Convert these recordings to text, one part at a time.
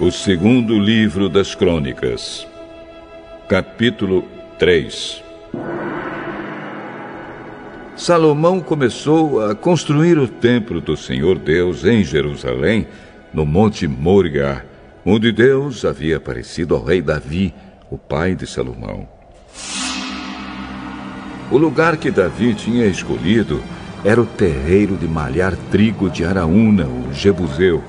O segundo livro das Crônicas, capítulo 3. Salomão começou a construir o templo do Senhor Deus em Jerusalém, no Monte Moriá, onde Deus havia aparecido ao rei Davi, o pai de Salomão. O lugar que Davi tinha escolhido era o terreiro de malhar trigo de Araúna, o Jebuseu.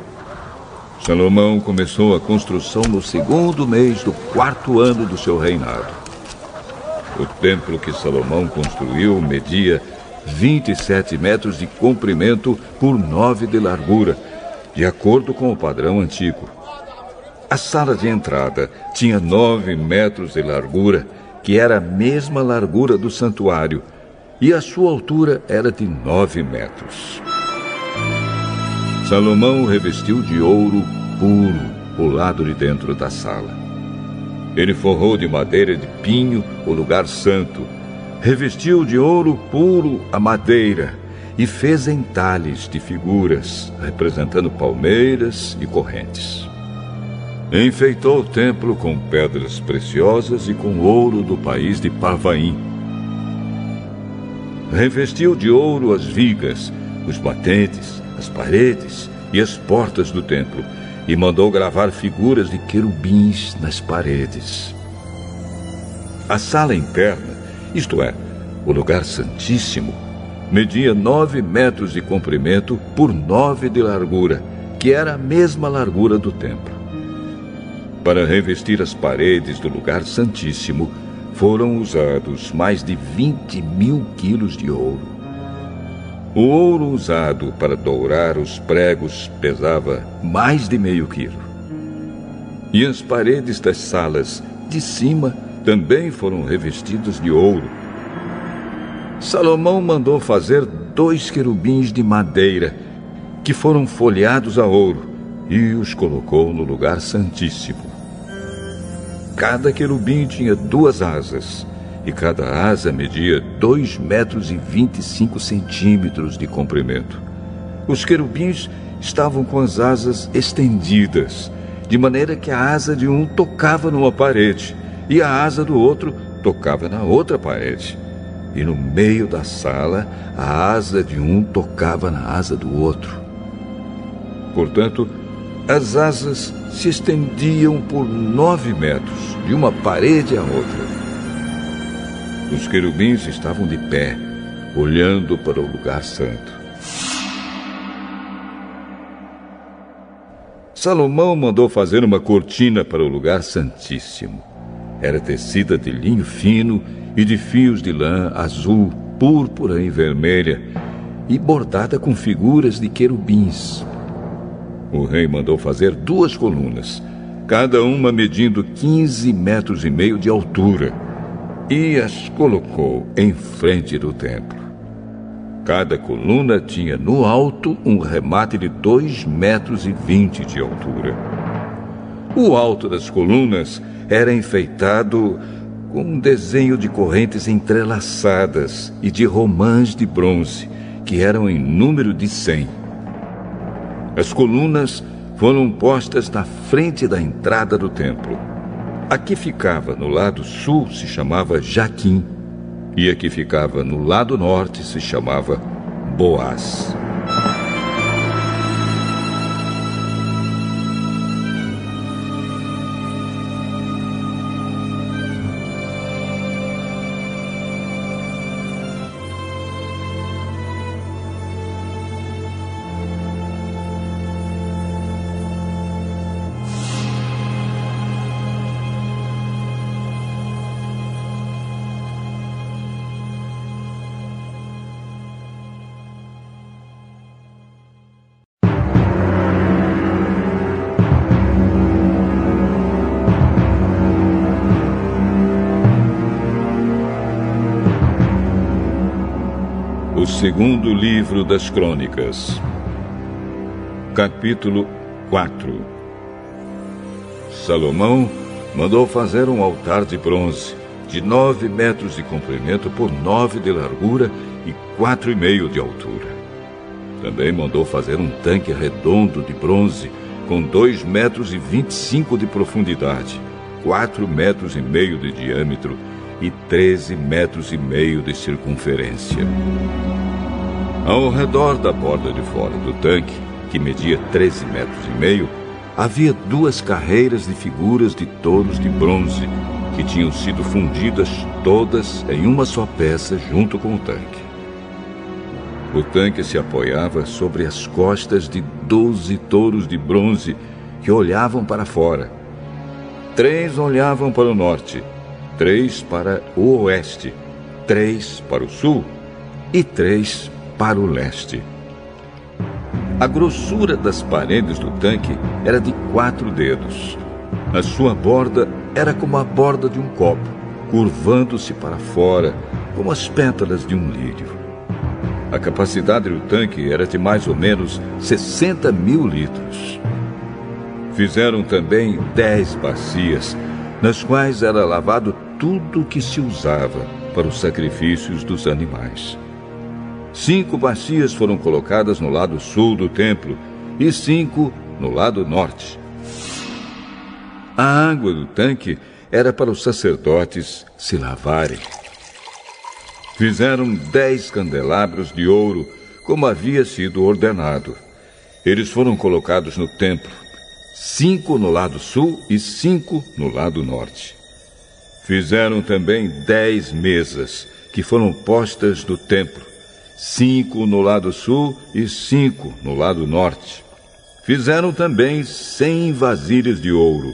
Salomão começou a construção no segundo mês do 4º ano do seu reinado. O templo que Salomão construiu media 27 metros de comprimento por 9 de largura, de acordo com o padrão antigo. A sala de entrada tinha 9 metros de largura, que era a mesma largura do santuário, e a sua altura era de 9 metros. Salomão revestiu de ouro puro o lado de dentro da sala. Ele forrou de madeira de pinho o lugar santo, revestiu de ouro puro a madeira e fez entalhes de figuras, representando palmeiras e correntes. Enfeitou o templo com pedras preciosas e com ouro do país de Parvaim. Revestiu de ouro as vigas, os batentes, as paredes e as portas do templo, e mandou gravar figuras de querubins nas paredes. A sala interna, isto é, o lugar santíssimo, media 9 metros de comprimento por 9 de largura, que era a mesma largura do templo. Para revestir as paredes do lugar santíssimo, foram usados mais de 20.000 quilos de ouro. O ouro usado para dourar os pregos pesava mais de meio quilo. E as paredes das salas de cima também foram revestidas de ouro. Salomão mandou fazer 2 querubins de madeira, que foram folheados a ouro, e os colocou no lugar santíssimo. Cada querubim tinha 2 asas, e cada asa media 2 metros e 25 centímetros de comprimento. Os querubins estavam com as asas estendidas, de maneira que a asa de um tocava numa parede e a asa do outro tocava na outra parede. E no meio da sala, a asa de um tocava na asa do outro. Portanto, as asas se estendiam por 9 metros, de uma parede à outra. Os querubins estavam de pé, olhando para o lugar santo. Salomão mandou fazer uma cortina para o lugar santíssimo. Era tecida de linho fino e de fios de lã azul, púrpura e vermelha, e bordada com figuras de querubins. O rei mandou fazer 2 colunas, cada uma medindo 15 metros e meio de altura, e as colocou em frente do templo. Cada coluna tinha no alto um remate de 2,20 metros de altura. O alto das colunas era enfeitado com um desenho de correntes entrelaçadas e de romãs de bronze, que eram em número de 100. As colunas foram postas na frente da entrada do templo. A que ficava no lado sul se chamava Jaquim, e a que ficava no lado norte se chamava Boaz. O segundo livro das Crônicas, capítulo 4. Salomão mandou fazer um altar de bronze, de 9 metros de comprimento por 9 de largura e 4,5 de altura. Também mandou fazer um tanque redondo de bronze, com 2,25 metros de profundidade, 4,5 metros de diâmetro e 13,5 metros de circunferência. Ao redor da borda de fora do tanque, que media 13,5 metros, havia 2 carreiras de figuras de touros de bronze que tinham sido fundidas todas em uma só peça junto com o tanque. O tanque se apoiava sobre as costas de 12 touros de bronze que olhavam para fora. 3 olhavam para o norte, 3 para o oeste, 3 para o sul e 3 para o leste. A grossura das paredes do tanque era de 4 dedos. A sua borda era como a borda de um copo, curvando-se para fora, como as pétalas de um lírio. A capacidade do tanque era de mais ou menos 60 mil litros. Fizeram também 10 bacias, nas quais era lavado tudo o que se usava para os sacrifícios dos animais. 5 bacias foram colocadas no lado sul do templo e 5 no lado norte. A água do tanque era para os sacerdotes se lavarem. Fizeram 10 candelabros de ouro, como havia sido ordenado. Eles foram colocados no templo, 5 no lado sul e 5 no lado norte. Fizeram também 10 mesas, que foram postas no templo, 5 no lado sul e 5 no lado norte. Fizeram também 100 vasilhas de ouro.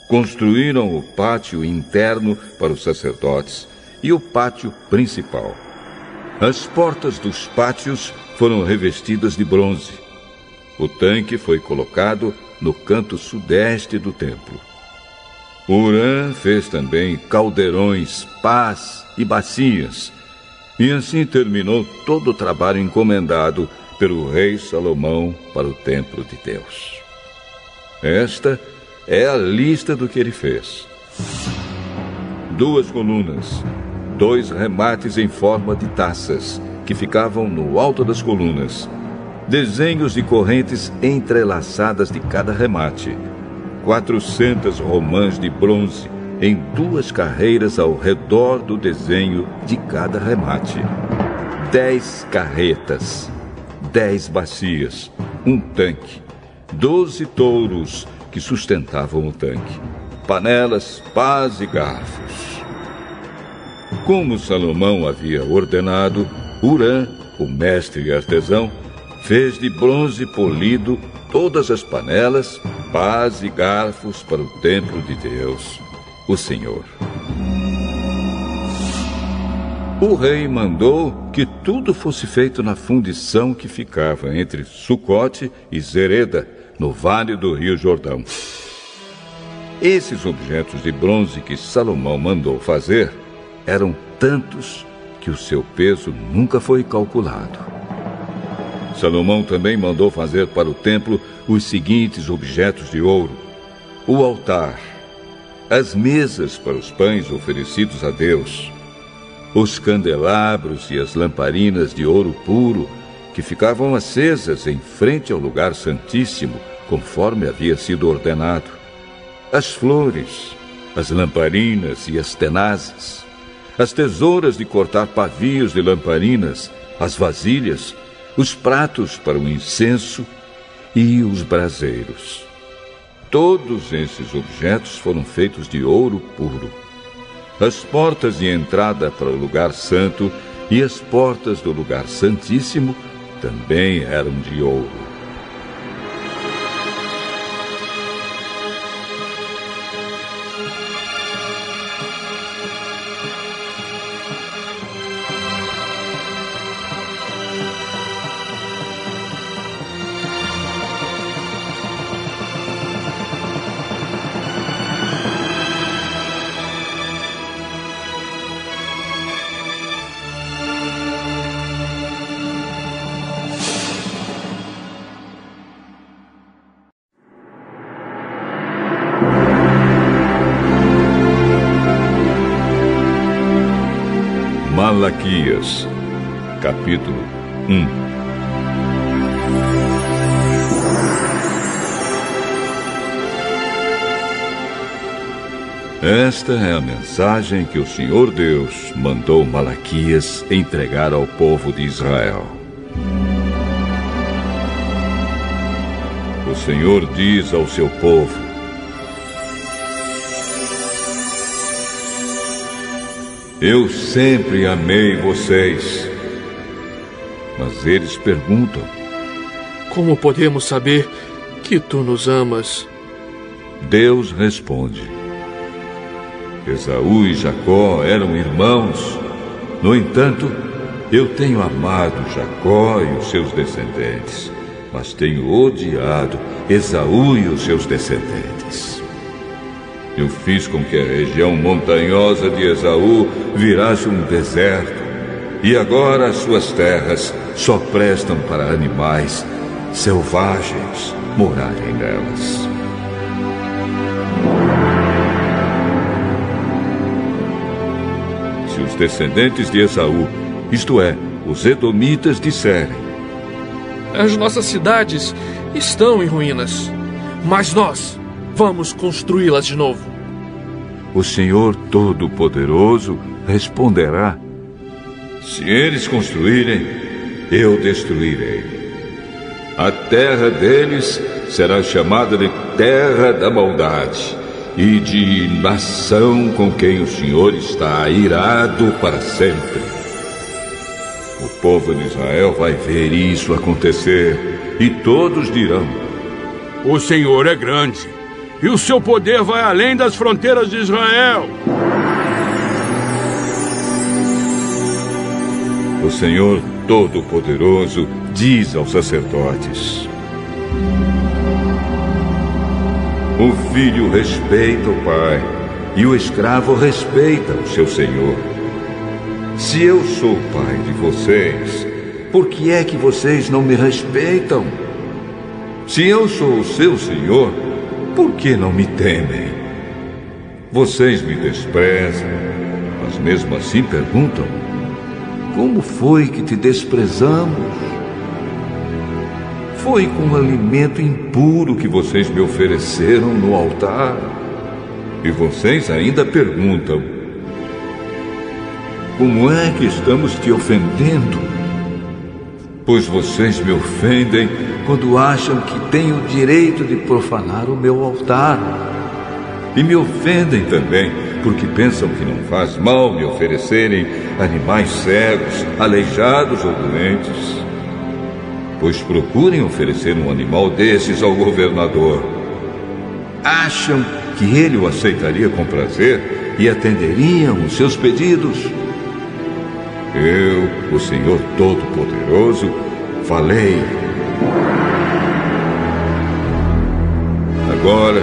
Construíram o pátio interno para os sacerdotes e o pátio principal. As portas dos pátios foram revestidas de bronze. O tanque foi colocado no canto sudeste do templo. Hurã fez também caldeirões, pás e bacias, e assim terminou todo o trabalho encomendado pelo rei Salomão para o templo de Deus. Esta é a lista do que ele fez: 2 colunas, 2 remates em forma de taças, que ficavam no alto das colunas, desenhos de correntes entrelaçadas de cada remate, 400 romãs de bronze em 2 carreiras ao redor do desenho de cada remate, 10 carretas, 10 bacias, um tanque, 12 touros que sustentavam o tanque, panelas, pás e garfos. Como Salomão havia ordenado, Hurã, o mestre artesão, fez de bronze polido todas as panelas, pás e garfos para o templo de Deus, o Senhor. O rei mandou que tudo fosse feito na fundição que ficava entre Sucote e Zereda, no vale do rio Jordão. Esses objetos de bronze que Salomão mandou fazer eram tantos que o seu peso nunca foi calculado. Salomão também mandou fazer para o templo os seguintes objetos de ouro: o altar, as mesas para os pães oferecidos a Deus, os candelabros e as lamparinas de ouro puro que ficavam acesas em frente ao lugar santíssimo, conforme havia sido ordenado, as flores, as lamparinas e as tenazes, as tesouras de cortar pavios de lamparinas, as vasilhas, os pratos para o incenso e os braseiros. Todos esses objetos foram feitos de ouro puro. As portas de entrada para o lugar santo e as portas do lugar santíssimo também eram de ouro. Malaquias, capítulo 1. Esta é a mensagem que o Senhor Deus mandou Malaquias entregar ao povo de Israel. O Senhor diz ao seu povo: eu sempre amei vocês. Mas eles perguntam: como podemos saber que tu nos amas? Deus responde: Esaú e Jacó eram irmãos. No entanto, eu tenho amado Jacó e os seus descendentes, mas tenho odiado Esaú e os seus descendentes. Eu fiz com que a região montanhosa de Esaú virasse um deserto, e agora as suas terras só prestam para animais selvagens morarem nelas. Se os descendentes de Esaú, isto é, os edomitas, disserem: as nossas cidades estão em ruínas, mas nós vamos construí-las de novo, o Senhor Todo-Poderoso responderá: se eles construírem, eu destruirei. A terra deles será chamada de terra da maldade e de nação com quem o Senhor está irado para sempre. O povo de Israel vai ver isso acontecer e todos dirão: o Senhor é grande e o seu poder vai além das fronteiras de Israel. O Senhor Todo-Poderoso diz aos sacerdotes: o filho respeita o pai e o escravo respeita o seu senhor. Se eu sou o pai de vocês, por que é que vocês não me respeitam? Se eu sou o seu senhor, por que não me temem? Vocês me desprezam, mas mesmo assim perguntam: como foi que te desprezamos? Foi com alimento impuro que vocês me ofereceram no altar. E vocês ainda perguntam: como é que estamos te ofendendo? Pois vocês me ofendem quando acham que têm o direito de profanar o meu altar. E me ofendem também porque pensam que não faz mal me oferecerem animais cegos, aleijados ou doentes. Pois procurem oferecer um animal desses ao governador. Acham que ele o aceitaria com prazer e atenderiam os seus pedidos? Eu, o Senhor Todo-Poderoso, falei. Agora,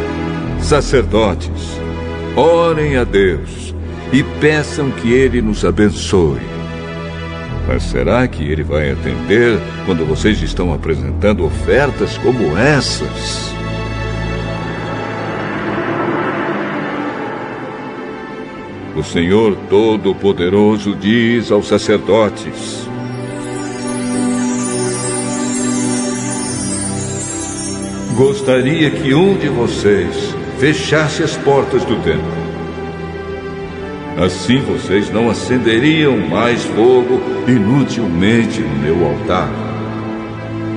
sacerdotes, orem a Deus e peçam que Ele nos abençoe. Mas será que Ele vai atender quando vocês estão apresentando ofertas como essas? O Senhor Todo-Poderoso diz aos sacerdotes: gostaria que um de vocês fechasse as portas do templo. Assim vocês não acenderiam mais fogo inutilmente no meu altar.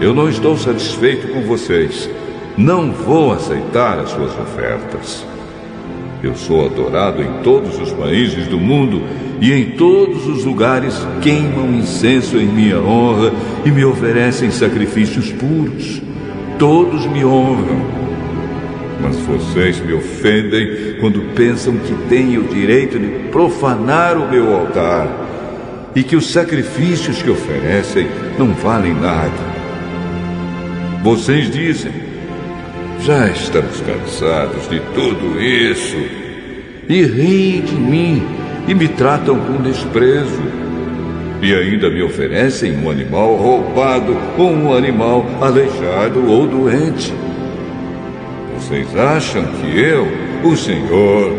Eu não estou satisfeito com vocês. Não vou aceitar as suas ofertas. Eu sou adorado em todos os países do mundo e em todos os lugares queimam incenso em minha honra e me oferecem sacrifícios puros. Todos me honram. Mas vocês me ofendem quando pensam que têm o direito de profanar o meu altar e que os sacrifícios que oferecem não valem nada. Vocês dizem: já estamos cansados de tudo isso, e riem de mim e me tratam com desprezo. E ainda me oferecem um animal roubado ou um animal aleijado ou doente. Vocês acham que eu, o Senhor,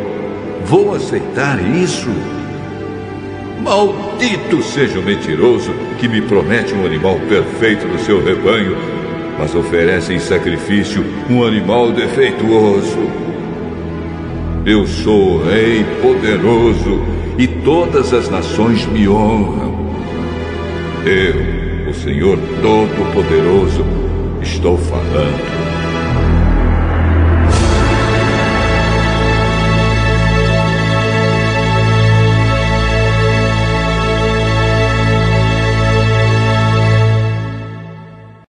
vou aceitar isso? Maldito seja o mentiroso que me promete um animal perfeito do seu rebanho, mas oferece em sacrifício um animal defeituoso. Eu sou Rei poderoso e todas as nações me honram. Eu, o Senhor Todo-Poderoso, estou falando.